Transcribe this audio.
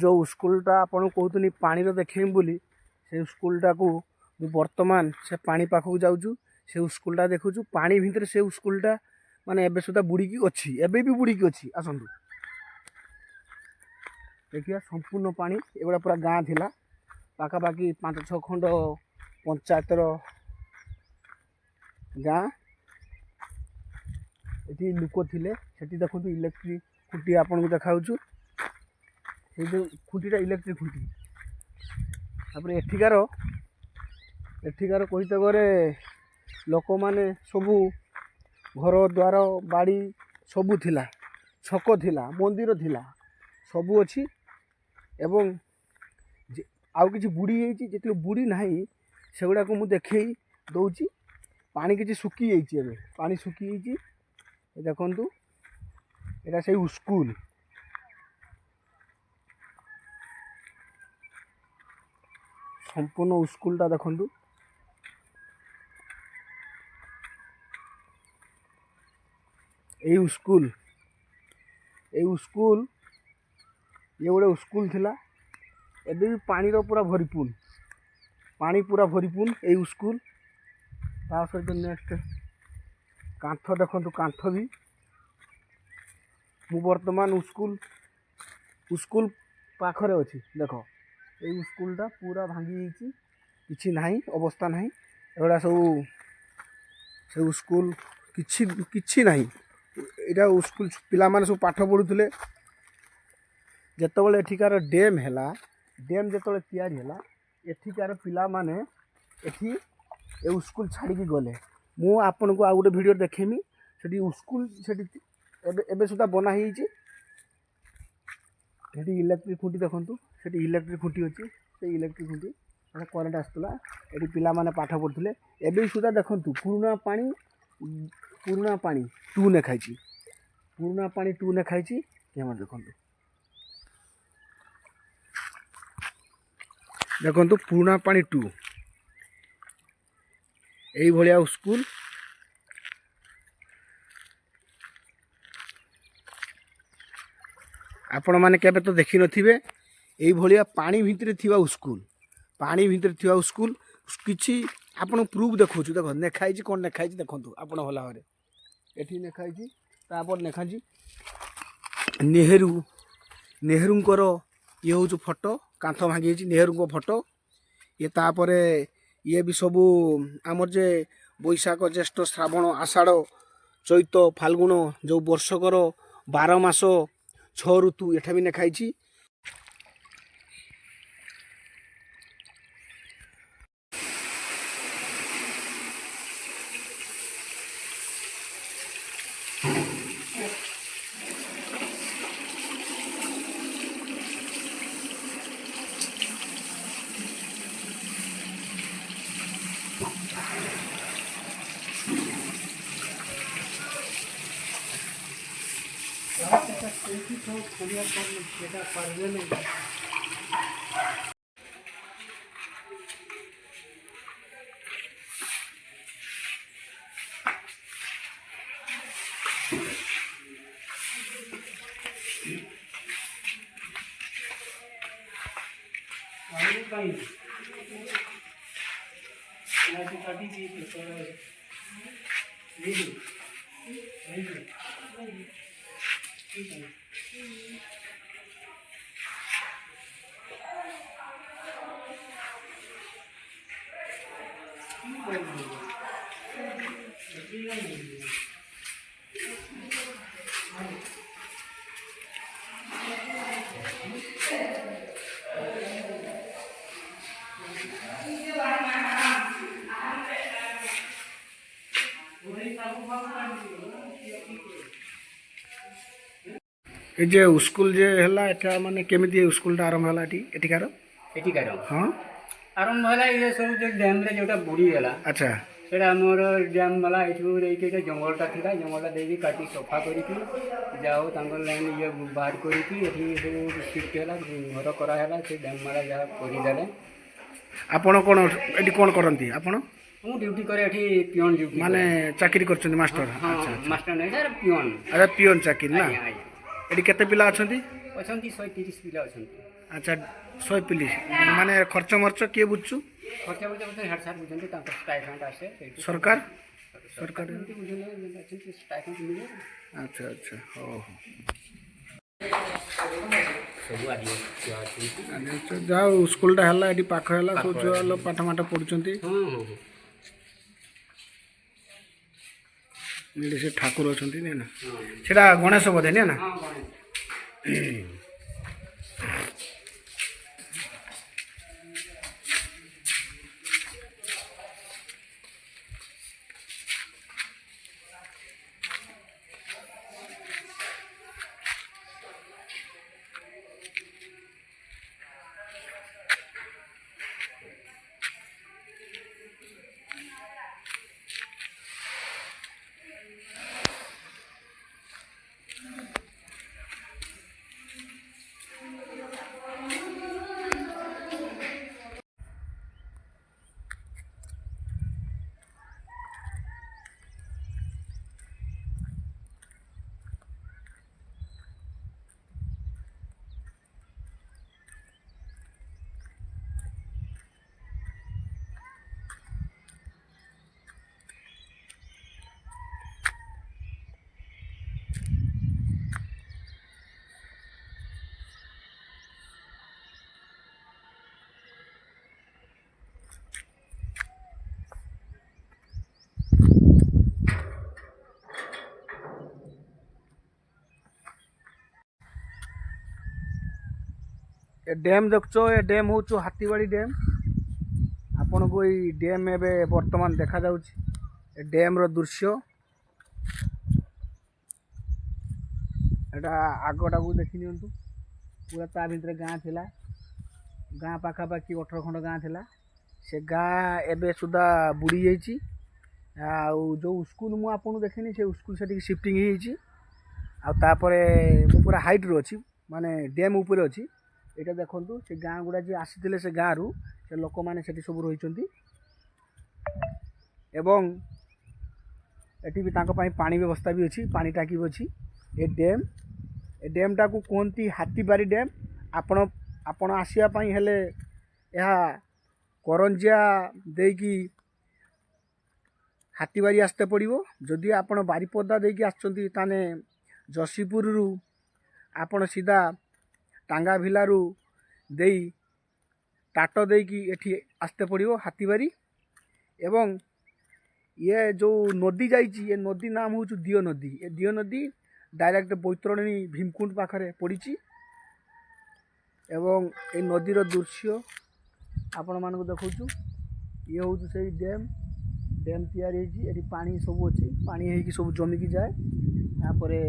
जो स्कूलटा आपन कहतुनी पानी देखेम बोली से स्कूलटा को मु वर्तमान से पानी पाखक जाऊँ से स्कूलटा देखुछु पानी भितर से स्कूलटा माने एबे सुधा बुड़ीकी अच्छी एबे भी बुड़ीकी अच्छी आसतु देखिए संपूर्ण पानी एगुड़ा पूरा गाँ थिला पाखापाखि 5-6 खंड पंचायतर गाँ ये लुक थे से देखो इलेक्ट्रिक खुंटी आपन को देखा जो खुंटीटा इलेक्ट्रिक खुंटी तापर एठिकार कहते गले लोक मैंने सबू घर द्वार बाड़ी सबू थिला छक थिला मंदिर थिला सबू अच्छी एवं आउ किसी बुड़ी जिते बुड़ी ना से गुड़ा को मुझे देखे दौची पानी किसी सुखी जाइए पानी सुखी देखु यहाँ से स्कूल संपूर्ण स्कूलटा देखु स्कूल ये गोटे स्कूल थिला एबे भी पानी पूरा भरपूर पानी पूरा भरपूर ये स्कूल ता सहित नेक्स्ट कांथ देखो कांथ भी मु वर्तमान स्कूल पाखरे अच्छी देख ये स्कूलटा पूरा भांगी किछि नहीं अवस्था नहीं एगुड़ा सब स्कूल किछि नहीं यहाँ स्कूल पिला माने सब पाठ पढ़ुले जितेबाला एठिकार डैम है डैम जो तैयारी है एठिकार पिला माने एठी ए स्कूल छाड़ी गले मु आपन को आ गोटे वीडियो देखेमी सेठी स्कूल सेठी एबे सुधा बना ही सेठी इलेक्ट्रिक खुंटी देखंतु सेठी इलेक्ट्रिक खुंटी अच्छी से इलेक्ट्रिक खुंटी करेन्ट आसला ये पिला माने पाठ पढ़ुले एबे सुधा देखंतु पुराना पानी टू ने खाई पुराना पानी टू ने खाई देखो देखो पुराना पानी टू यही भाया स्कूल आपण मैंने केबे तो देखी नथिबे यही भाया पानी भितर थिबा स्कूल किछि आपण प्रूफ देखो देखो नेखाई कौन नेखाई देखो आपण भला भाव एठी नेखाई तापर नेखाई नेहरूंकर ये हूँ फोटो कांथ भांगी नेहरू फोटो ये तापर ये भी सबू आमर जे बैशाख ज्येष्ठ श्रावण आषाढ़ चैत फाल्गुन जो वर्षकर 12 मास 6 ऋतु एठा भी नेखाई ये जे स्कूल जे हला एटा माने केमिति स्कूल आरंभ हला एठिकार हाँ आरंभ हला ये सब जो डैम रे जोटा बुड़ी गला अच्छा सेटा हमर डैम वाला एठू रे के जंगलटा थिला जंगलटा देवी काटी सफा करी की जाओ तांगर लाइन ये बाहर करी की एठी सब शिफ्ट हला घर करा हला से डैम वाला जा करी देले आपण कोन एठी कोन करंती आपण मु ड्यूटी करे एठी पियन ड्यूटी माने चाकरी करछन मास्टर अच्छा मास्टर नहीं सर पियन अरे पियन चाकरी ना एठी केते पिला अछंती 130 पिला अछंती ଆଚ୍ଛା 100 ପିଲି ମାନେ ଖର୍ଚ୍ଚ ମର୍ଚ୍ଚ କିଏ ବୁଝୁଛୁ ଖର୍ଚ୍ଚ ବର୍ଚ୍ଚ ମଧ୍ୟ ହେଡ଼ ସାର୍ ବୁଝନ୍ତି ତାଙ୍କର ଷ୍ଟାଇଫଣ୍ଡ ଆସେ ସେଇଠୁ ସରକାର ସରକାର ଏମିତି ବୁଝନ୍ତି ଷ୍ଟାଇଫଣ୍ଡ ମିଳେ ଆଚ୍ଛା ଆଚ୍ଛା ହଉ ହଉ ସବୁ ଆଜି ଛୁଆ ଅଛନ୍ତି ଯାହା ହଉ ସ୍କୁଲଟା ହେଲା ଏଠି ପାଖ ହେଲା ସବୁ ଛୁଆ ଲୋକ ପାଠ ମାଠ ପଢ଼ୁଛନ୍ତି ହଁ ହଁ ହଁ ଏଠି ସେ ଠାକୁର ଅଛନ୍ତି ନାଇଁ ନା ସେଇଟା ଗଣେଶ ବୋଧେ ନାଇଁ ନା ହଁ ଗଣେଶ ଏ ଡ୍ୟାମ୍ ଦେଖୁଛ ଏ ଡ୍ୟାମ୍ ହେଉଛି ହାତୀବାଡ଼ି ଡ୍ୟାମ୍ ଆପଣଙ୍କୁ ଏଇ ଡ୍ୟାମ୍ ଏବେ ବର୍ତ୍ତମାନ ଦେଖାଯାଉଛି ଏ ଡ୍ୟାମ୍ର ଦୃଶ୍ୟ ଏଟା ଆଗଟାକୁ ଦେଖି ନିଅନ୍ତୁ ପୁରା ତା ଭିତରେ ଗାଁ ଥିଲା ଗାଁ ପାଖାପାଖି 18 ଖଣ୍ଡ ଗାଁ ଥିଲା ସେ ଗାଁ ଏବେ ସୁଦ୍ଧା ବୁଡ଼ି ଯାଇଛି ଆଉ ଯେଉଁ ସ୍କୁଲ ମୁଁ ଆପଣଙ୍କୁ ଦେଖିନି ସେ ସ୍କୁଲ ସେଠିକି ସିଫ୍ଟିଂ ହେଇଯାଇଛି ଆଉ ତାପରେ ମୁଁ ପୁରା ହାଇଟ୍ରୁ ଅଛି ମାନେ ଡ୍ୟାମ୍ ଉପରେ ଅଛି ଏଇଟା ଦେଖନ୍ତୁ ସେ ଗାଁ ଗୁଡ଼ା ଯିଏ ଆସିଥିଲେ ସେ ଗାଁରୁ ସେ ଲୋକମାନେ ସେଠି ସବୁ ରହିଛନ୍ତି ଏବଂ ଏଠି ବି ତାଙ୍କ ପାଇଁ ପାଣି ବ୍ୟବସ୍ଥା ବି ଅଛି ପାଣି ଟାଙ୍କି ବି ଅଛି ଏ ଡ୍ୟାମ୍ଟାକୁ କୁହନ୍ତି ହାତୀବାରି ଡ୍ୟାମ୍ ଆପଣ ଆସିବା ପାଇଁ ହେଲେ ଏହା କରଞ୍ଜିଆ ଦେଇକି ହାତୀବାରି ଆସିତେ ପଡ଼ିବ ଯଦି ଆପଣ ବାରିପଦା ଦେଇକି ଆସିଛନ୍ତି ତାହେଲେ ଯଶୀପୁରରୁ ଆପଣ ସିଧା ଟାଙ୍ଗାଭିଲାରୁ ଦେଇ ଟାଟ ଦେଇକି ଏଠି ଆସିତେ ପଡ଼ିବ ହାତୀବାରି ଏବଂ ଇଏ ଯେଉଁ ନଦୀ ଯାଇଛି ଏ ନଦୀ ନାମ ହେଉଛି ଦିଅ ନଦୀ ଏ ଦିଅ ନଦୀ ଡାଇରେକ୍ଟ ବୈତରଣୀ ଭୀମକୁଣ୍ଡ ପାଖରେ ପଡ଼ିଛି ଏବଂ ଏ ନଦୀର ଦୃଶ୍ୟ ଆପଣମାନଙ୍କୁ ଦେଖାଉଛୁ ଇଏ ହେଉଛି ସେଇ ଡ୍ୟାମ୍ ତିଆରି ହେଇଛି ଏଠି ପାଣି ସବୁ ଅଛି ପାଣି ହେଇକି ସବୁ ଜମିକି ଯାଏ ତାପରେ